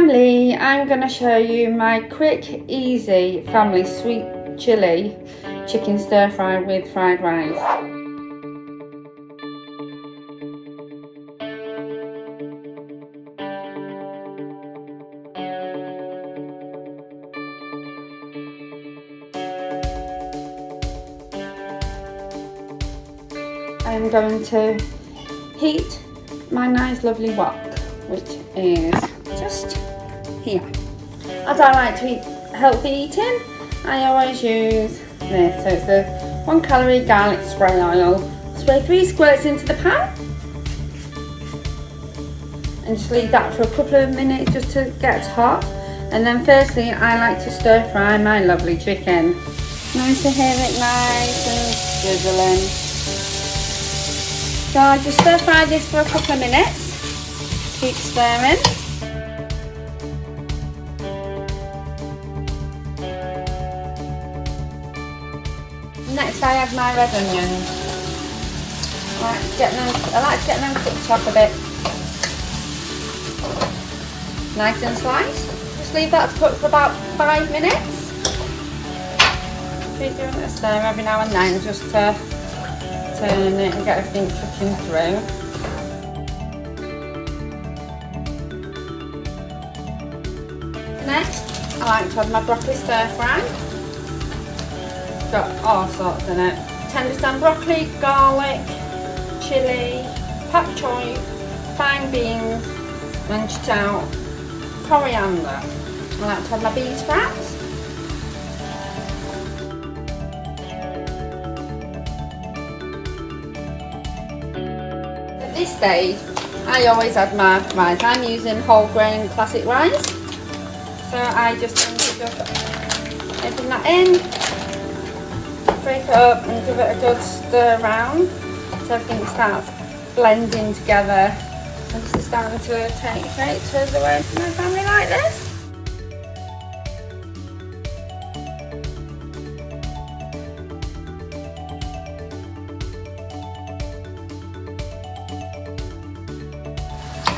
Family, I'm going to show you my quick, easy family sweet chili chicken stir fry with fried rice. I'm going to heat my nice lovely wok, which is just here. As I like to eat healthy eating, I always use this. So it's the 1 calorie garlic spray oil. Spray 3 squirts into the pan and just leave that for a couple of minutes just to get hot. And then firstly, I like to stir fry my lovely chicken. Nice to hear it nice and sizzling. So I just stir fry this for a couple of minutes. Keep stirring. Next I add my red onions. I like to get them cooked up a bit. Nice and sliced. Just leave that to cook for about 5 minutes. Keep doing a stir every now and then just to turn it and get everything cooking through. Next, I like to add my broccoli stir fry. It's got all sorts in it. Tender stem broccoli, garlic, chilli, pak choy, fine beans, minced out, coriander. I like to add my bean sprouts. At this stage, I always add my rice. I'm using whole grain classic rice. So I just open that in, break it up and give it a good stir around so everything starts blending together. And this is starting to take photos away from my family like this.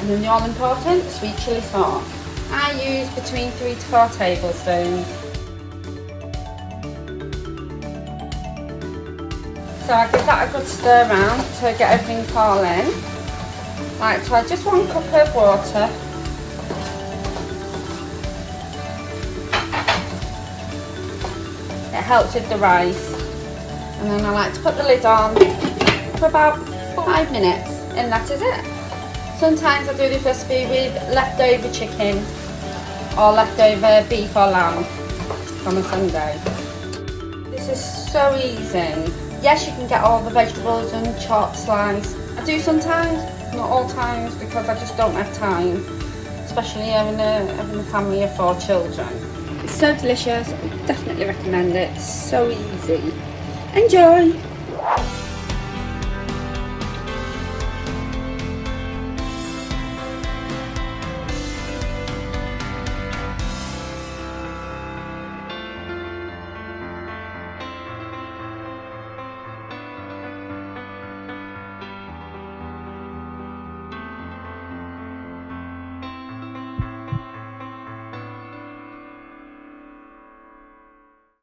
And then the all important sweet chilli sauce. I use between 3 to 4 tablespoons. So I give that a good stir around to get everything all in. Like to add just 1 cup of water. It helps with the rice. And then I like to put the lid on for about 5 minutes and that is it. Sometimes I do this recipe with leftover chicken or leftover beef or lamb from a Sunday. This is so easy. Yes, you can get all the vegetables and chop slice. I do sometimes, not all times, because I just don't have time, especially having a family of 4 children. It's so delicious, I definitely recommend it. It's so easy. Enjoy!